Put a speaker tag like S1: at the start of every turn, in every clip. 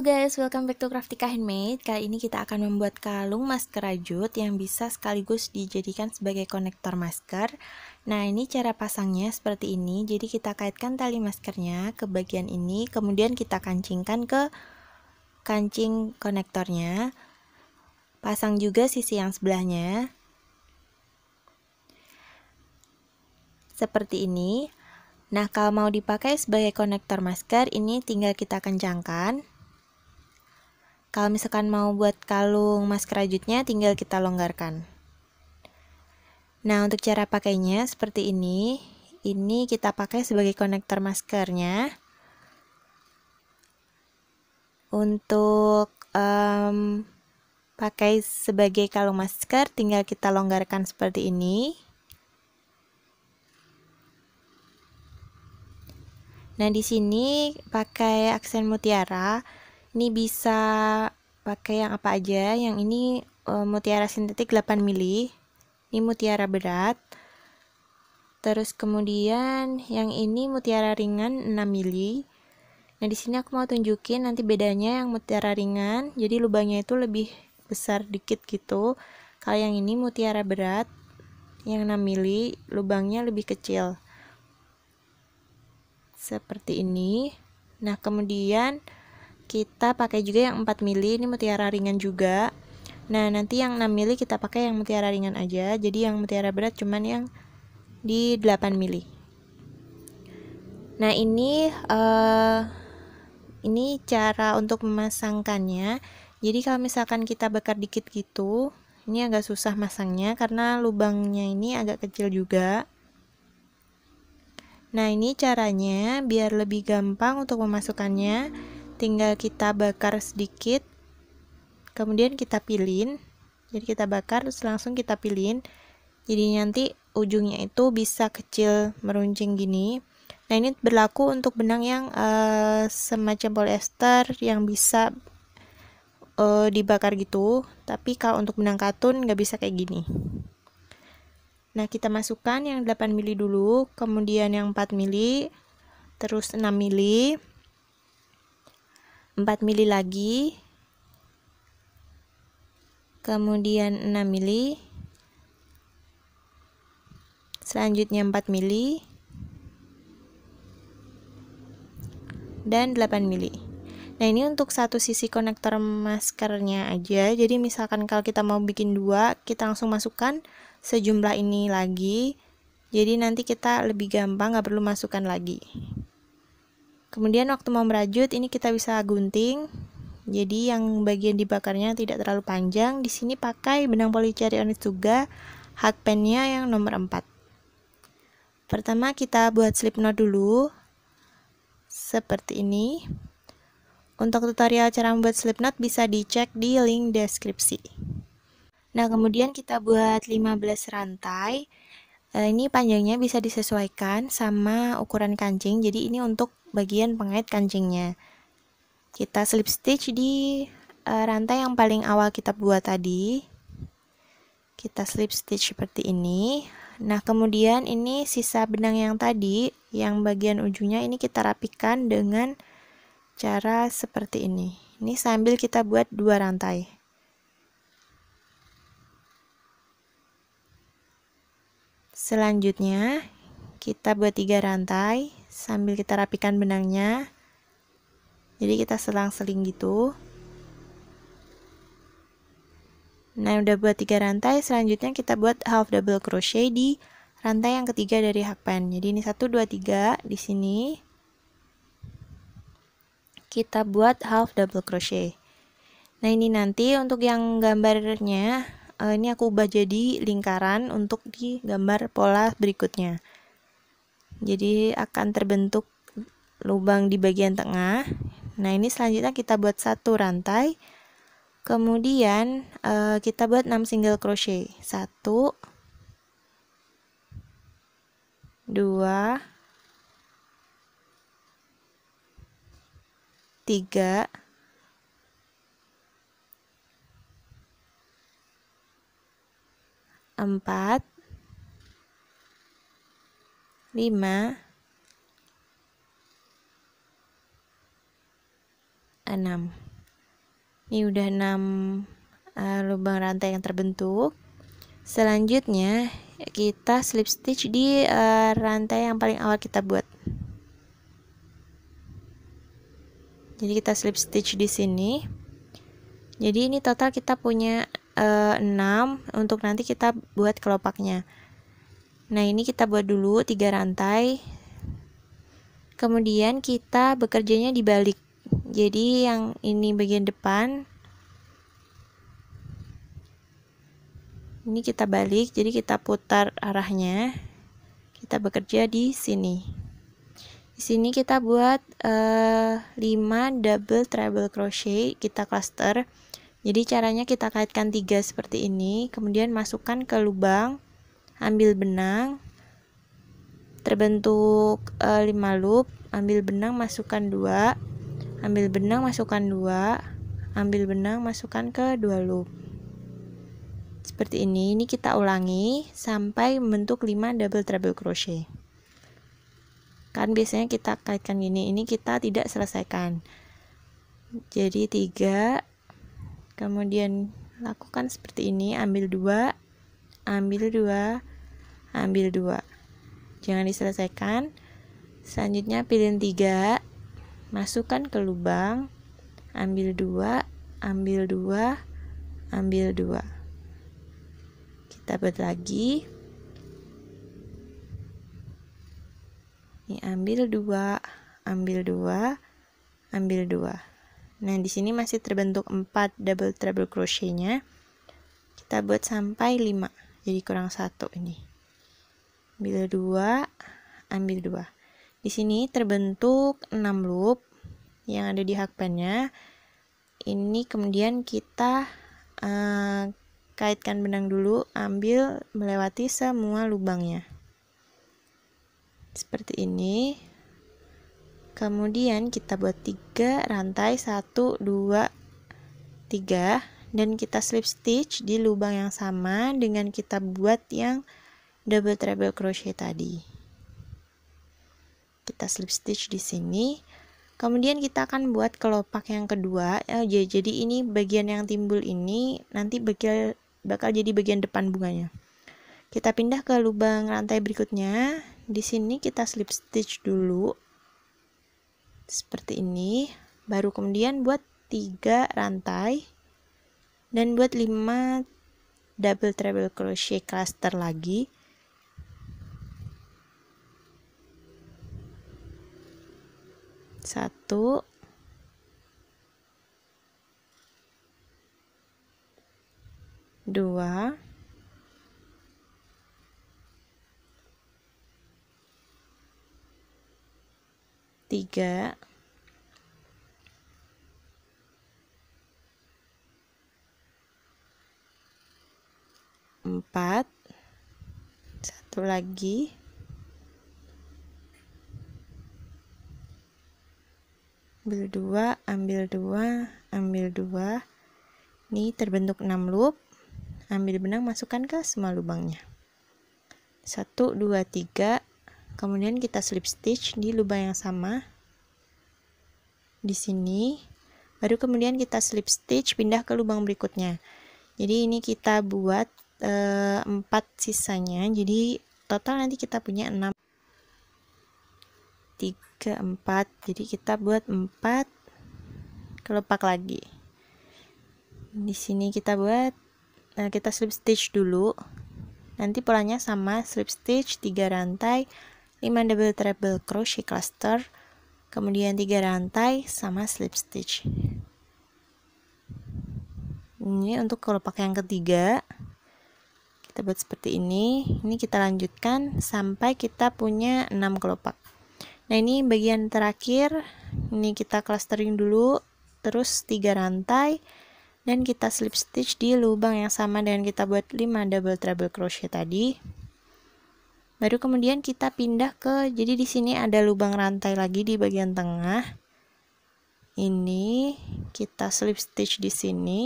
S1: guys, welcome back to Craftika Handmade. Kali ini kita akan membuat kalung masker rajut yang bisa sekaligus dijadikan sebagai konektor masker. Nah, ini cara pasangnya seperti ini. Jadi kita kaitkan tali maskernya ke bagian ini, kemudian kita kancingkan ke kancing konektornya. Pasang juga sisi yang sebelahnya. Seperti ini. Nah, kalau mau dipakai sebagai konektor masker, ini tinggal kita kencangkan. Kalau misalkan mau buat kalung masker rajutnya, tinggal kita longgarkan. Nah, untuk cara pakainya seperti ini. Ini kita pakai sebagai konektor maskernya. Untuk pakai sebagai kalung masker, tinggal kita longgarkan seperti ini. Nah, di sini pakai aksen mutiara. Ini bisa pakai yang apa aja. Yang ini mutiara sintetik 8 mili. Ini mutiara berat. Terus kemudian yang ini mutiara ringan 6 mili. Nah, di sini aku mau tunjukin nanti bedanya yang mutiara ringan. Jadi lubangnya itu lebih besar dikit gitu. Kalau yang ini mutiara berat yang 6 mili, lubangnya lebih kecil. Seperti ini. Nah, kemudian kita pakai juga yang 4 mili, ini mutiara ringan juga. Nah, nanti yang 6 mili kita pakai yang mutiara ringan aja. Jadi yang mutiara berat cuman yang di 8 mili. Nah, ini cara untuk memasangkannya. Jadi kalau misalkan kita bakar dikit gitu, ini agak susah masangnya karena lubangnya ini agak kecil juga. Nah, ini caranya biar lebih gampang untuk memasukkannya. Tinggal kita bakar sedikit, kemudian kita pilin. Jadi kita bakar terus langsung kita pilin. Jadi nanti ujungnya itu bisa kecil meruncing gini. Nah, ini berlaku untuk benang yang semacam polyester yang bisa dibakar gitu. Tapi kalau untuk benang katun nggak bisa kayak gini. Nah, kita masukkan yang 8 mili dulu, kemudian yang 4 mili, terus 6 mili, 4 mili lagi, kemudian 6 mili, selanjutnya 4 mili, dan 8 mili. Nah, ini untuk satu sisi konektor maskernya aja. Jadi misalkan kalau kita mau bikin dua, kita langsung masukkan sejumlah ini lagi. Jadi nanti kita lebih gampang, nggak perlu masukkan lagi. Kemudian waktu mau merajut, ini kita bisa gunting. Jadi yang bagian dibakarnya tidak terlalu panjang. Di sini pakai benang polycherry onyx juga, hakpennya yang nomor 4. Pertama kita buat slip knot dulu. Seperti ini. Untuk tutorial cara membuat slip knot bisa dicek di link deskripsi. Nah, kemudian kita buat 15 rantai. Ini panjangnya bisa disesuaikan sama ukuran kancing. Jadi ini untuk bagian pengait kancingnya. Kita slip stitch di rantai yang paling awal kita buat tadi. Kita slip stitch seperti ini. Nah, kemudian ini sisa benang yang tadi, yang bagian ujungnya ini kita rapikan dengan cara seperti ini. Ini sambil kita buat 2 rantai. Selanjutnya kita buat 3 rantai sambil kita rapikan benangnya. Jadi kita selang-seling gitu. Nah, udah buat 3 rantai, selanjutnya kita buat half double crochet di rantai yang ketiga dari hakpen. Jadi ini 1 2 3 di sini. Kita buat half double crochet. Nah, ini nanti untuk yang gambarnya ini aku ubah jadi lingkaran untuk di gambar pola berikutnya. Jadi akan terbentuk lubang di bagian tengah. Nah, ini selanjutnya kita buat 1 rantai. Kemudian kita buat 6 single crochet. 1 2 3 4 5 6. Ini udah 6 lubang rantai yang terbentuk. Selanjutnya kita slip stitch di rantai yang paling awal kita buat. Jadi kita slip stitch di sini. Jadi ini total kita punya 6 untuk nanti kita buat kelopaknya. Nah, ini kita buat dulu 3 rantai. Kemudian kita bekerjanya dibalik. Jadi yang ini bagian depan. Ini kita balik, jadi kita putar arahnya. Kita bekerja di sini. Di sini kita buat 5 double treble crochet, kita cluster. Jadi caranya kita kaitkan 3 seperti ini, kemudian masukkan ke lubang, ambil benang, terbentuk 5 loop, ambil benang masukkan 2, ambil benang masukkan 2, ambil benang masukkan ke 2 loop. Seperti ini kita ulangi sampai membentuk 5 double treble crochet. Kan biasanya kita kaitkan gini, ini kita tidak selesaikan. Jadi 3, kemudian lakukan seperti ini, ambil 2, ambil 2, ambil 2. Jangan diselesaikan. Selanjutnya pilih 3, masukkan ke lubang, ambil 2, ambil 2, ambil 2. Kita buat lagi. Ini ambil 2, ambil 2, ambil 2. Nah, di sini masih terbentuk 4 double treble crochetnya. Kita buat sampai 5. Jadi kurang 1 ini. Ambil 2, ambil 2. Di sini terbentuk 6 loop yang ada di hakpannya. Ini kemudian kita kaitkan benang dulu, ambil melewati semua lubangnya. Seperti ini. Kemudian kita buat 3 rantai, 1, 2, 3, dan kita slip stitch di lubang yang sama dengan kita buat yang double treble crochet tadi. Kita slip stitch di sini. Kemudian kita akan buat kelopak yang kedua. Jadi ini bagian yang timbul ini nanti bakal jadi bagian depan bunganya. Kita pindah ke lubang rantai berikutnya. Di sini kita slip stitch dulu seperti ini, baru kemudian buat 3 rantai dan buat 5 double treble crochet cluster lagi. Satu, dua, tiga, empat, satu lagi, ambil 2, ambil 2, ambil 2. Ini terbentuk 6 loop. Ambil benang, masukkan ke semua lubangnya. 1, 2, 3. Kemudian kita slip stitch di lubang yang sama di sini, baru kemudian kita slip stitch pindah ke lubang berikutnya. Jadi ini kita buat 4 sisanya, jadi total nanti kita punya 6, 3, 4. Jadi kita buat 4 kelopak lagi. Di sini kita buat kita slip stitch dulu. Nanti polanya sama, slip stitch 3 rantai, 5 double treble crochet cluster, kemudian 3 rantai sama slip stitch. Ini untuk kelopak yang ketiga. Kita buat seperti ini. Ini kita lanjutkan sampai kita punya 6 kelopak. Nah, ini bagian terakhir. Ini kita clustering dulu, terus 3 rantai dan kita slip stitch di lubang yang sama dengan kita buat 5 double treble crochet tadi. Baru kemudian kita pindah ke, jadi di sini ada lubang rantai lagi di bagian tengah. Ini kita slip stitch di sini.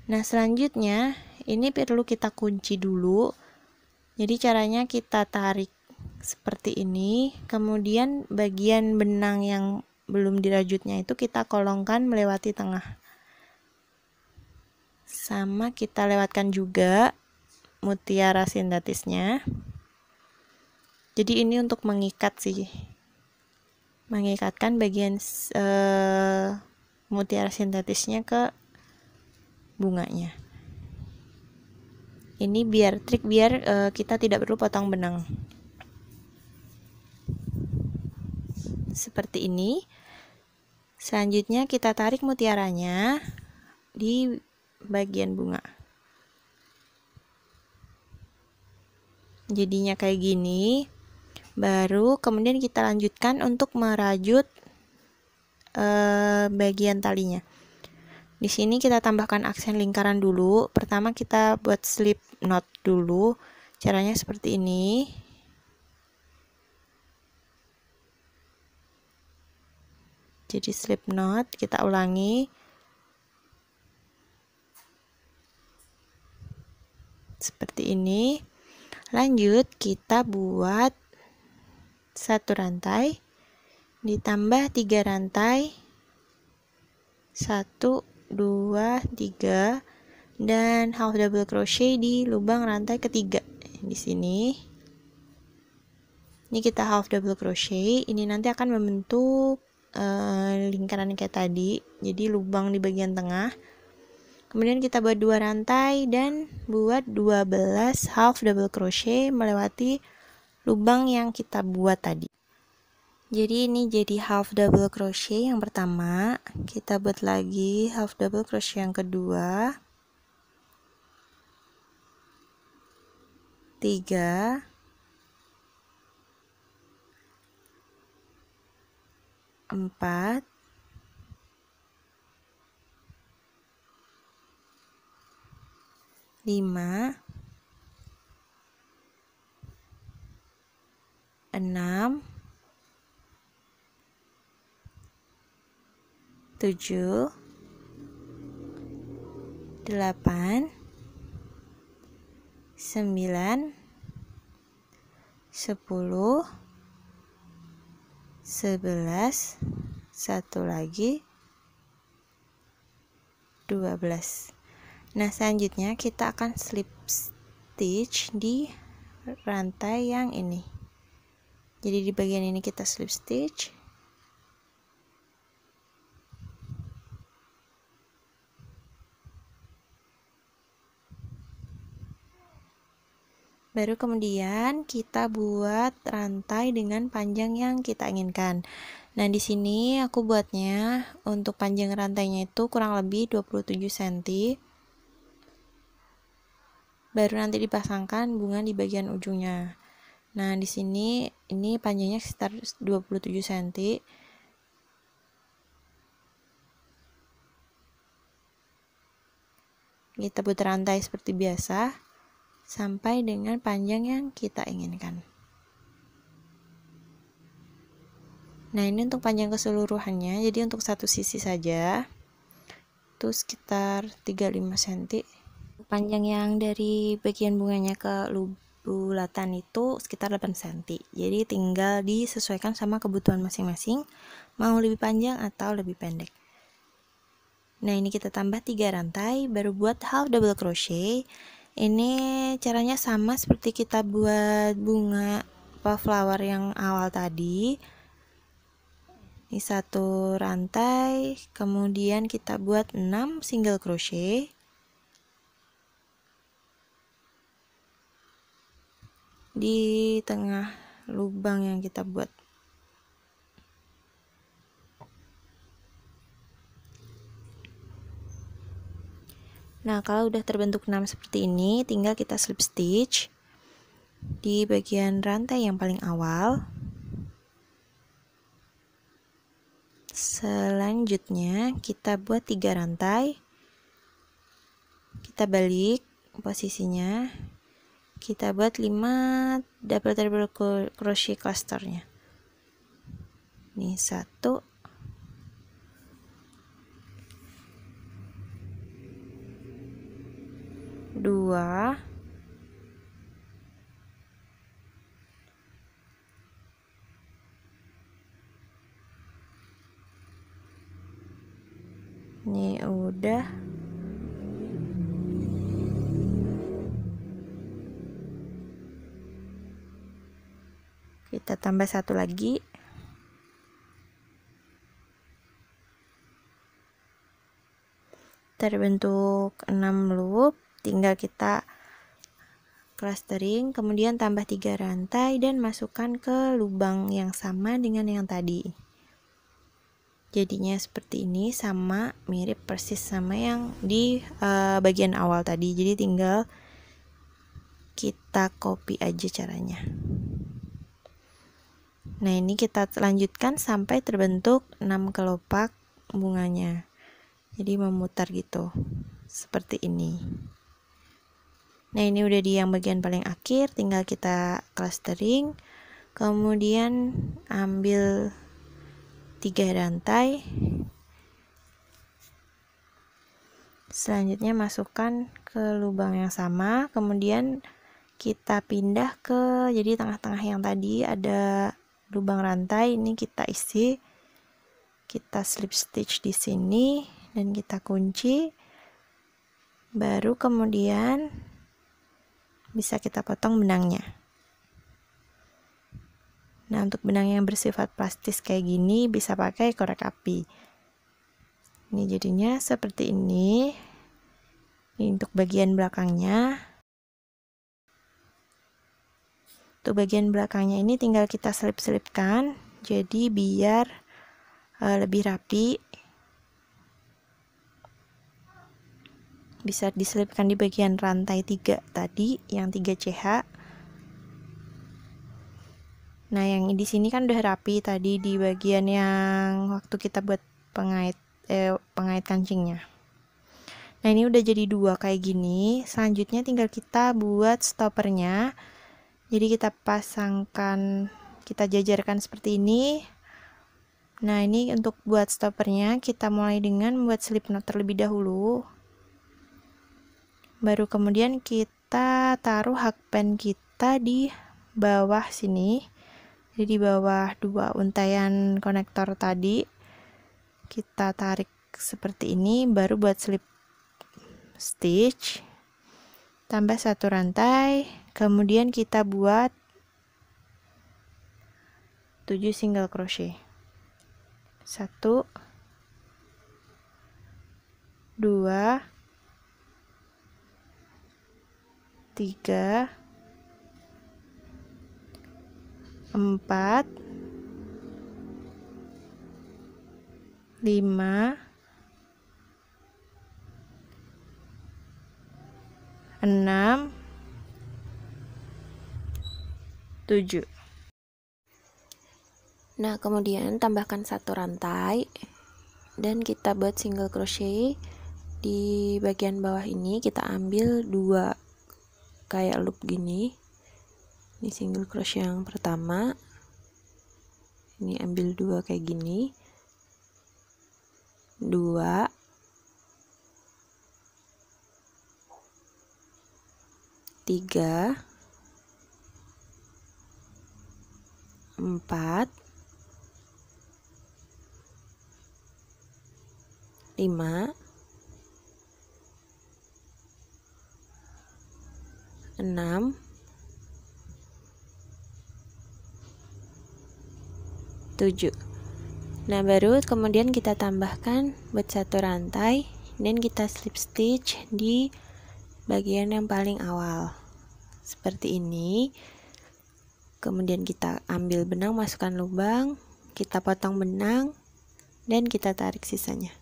S1: Nah, selanjutnya ini perlu kita kunci dulu. Jadi caranya kita tarik seperti ini, kemudian bagian benang yang belum dirajutnya itu kita kolongkan melewati tengah. Sama kita lewatkan juga mutiara sintetisnya. Jadi ini untuk mengikat sih, mengikatkan bagian mutiara sintetisnya ke bunganya. Ini trik biar kita tidak perlu potong benang. Seperti ini. Selanjutnya kita tarik mutiaranya di bagian bunga. Jadinya kayak gini. Baru kemudian kita lanjutkan untuk merajut bagian talinya. Di sini kita tambahkan aksen lingkaran dulu. Pertama kita buat slip knot dulu. Caranya seperti ini. Jadi slip knot kita ulangi. Seperti ini. Lanjut kita buat satu rantai ditambah 3 rantai, 1 2 3, dan half double crochet di lubang rantai ketiga di sini. Ini kita half double crochet, ini nanti akan membentuk lingkaran kayak tadi, jadi lubang di bagian tengah. Kemudian kita buat 2 rantai dan buat 12 half double crochet melewati lubang yang kita buat tadi. Jadi ini jadi half double crochet yang pertama, kita buat lagi half double crochet yang kedua, 3, 4, 5, 6, 7, 8, 9, 10, 11, satu lagi, 12. Nah, selanjutnya kita akan slip stitch di rantai yang ini. Jadi di bagian ini kita slip stitch. Baru kemudian kita buat rantai dengan panjang yang kita inginkan. Nah, di sini aku buatnya untuk panjang rantainya itu kurang lebih 27 cm. Baru nanti dipasangkan bunga di bagian ujungnya. Nah, di sini ini panjangnya sekitar 27 cm. Kita putar rantai seperti biasa sampai dengan panjang yang kita inginkan. Nah, ini untuk panjang keseluruhannya, jadi untuk satu sisi saja itu sekitar 35 cm. Panjang yang dari bagian bunganya ke bulatan itu sekitar 8 cm. Jadi tinggal disesuaikan sama kebutuhan masing-masing, mau lebih panjang atau lebih pendek. Nah, ini kita tambah 3 rantai baru buat half double crochet. Ini caranya sama seperti kita buat bunga flower yang awal tadi. Ini satu rantai, kemudian kita buat 6 single crochet. Di tengah lubang yang kita buat. Nah, kalau udah terbentuk 6 seperti ini, tinggal kita slip stitch di bagian rantai yang paling awal. Selanjutnya, kita buat 3 rantai. Kita balik posisinya. Kita buat 5 double crochet clusternya. Ini 1, 2, 3, Ini udah. Kita tambah satu lagi. Terbentuk 6 loop, tinggal kita clustering, kemudian tambah 3 rantai dan masukkan ke lubang yang sama dengan yang tadi. Jadinya seperti ini, sama, mirip persis sama yang di bagian awal tadi. Jadi tinggal kita copy aja caranya. Nah, ini kita lanjutkan sampai terbentuk 6 kelopak bunganya. Jadi memutar gitu, seperti ini. Nah, ini udah di yang bagian paling akhir, tinggal kita clustering, kemudian ambil 3 rantai. Selanjutnya masukkan ke lubang yang sama, kemudian kita pindah ke, jadi tengah-tengah yang tadi ada lubang rantai, ini kita isi, kita slip stitch di sini dan kita kunci, baru kemudian bisa kita potong benangnya. Nah, untuk benang yang bersifat plastis kayak gini bisa pakai korek api. Ini jadinya seperti ini. Ini untuk bagian belakangnya. Untuk bagian belakangnya ini tinggal kita selip-selipkan, jadi biar lebih rapi. Bisa diselipkan di bagian rantai 3 tadi, yang 3 CH. Nah, yang di sini kan udah rapi tadi di bagian yang waktu kita buat pengait kancingnya. Nah, ini udah jadi 2 kayak gini. Selanjutnya tinggal kita buat stoppernya. Jadi kita pasangkan, kita jajarkan seperti ini. Nah, ini untuk buat stoppernya kita mulai dengan membuat slip knot terlebih dahulu. Baru kemudian kita taruh hakpen kita di bawah sini. Jadi di bawah 2 untaian konektor tadi. Kita tarik seperti ini, baru buat slip stitch. Tambah 1 rantai, kemudian kita buat 7 single crochet. 1 2 3 4 5 6 7. Nah, kemudian tambahkan 1 rantai dan kita buat single crochet di bagian bawah ini. Kita ambil 2 kayak loop gini. Ini single crochet yang pertama, ini ambil 2 kayak gini, 2 3 4 5 6 7. Nah, baru kemudian kita tambahkan buat 1 rantai dan kita slip stitch di bagian yang paling awal seperti ini. Kemudian kita ambil benang, masukkan lubang, kita potong benang dan kita tarik sisanya.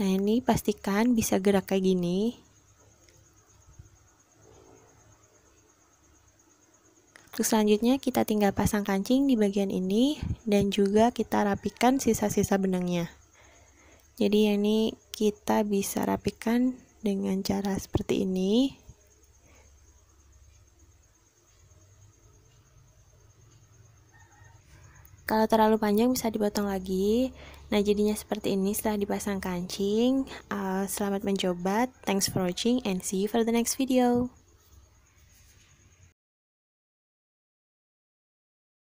S1: Nah, ini pastikan bisa gerak kayak gini. Terus selanjutnya kita tinggal pasang kancing di bagian ini dan juga kita rapikan sisa-sisa benangnya. Jadi ini kita bisa rapikan dengan cara seperti ini. Kalau terlalu panjang bisa dipotong lagi. Nah, jadinya seperti ini setelah dipasang kancing. Selamat mencoba, thanks for watching and see you for the next video.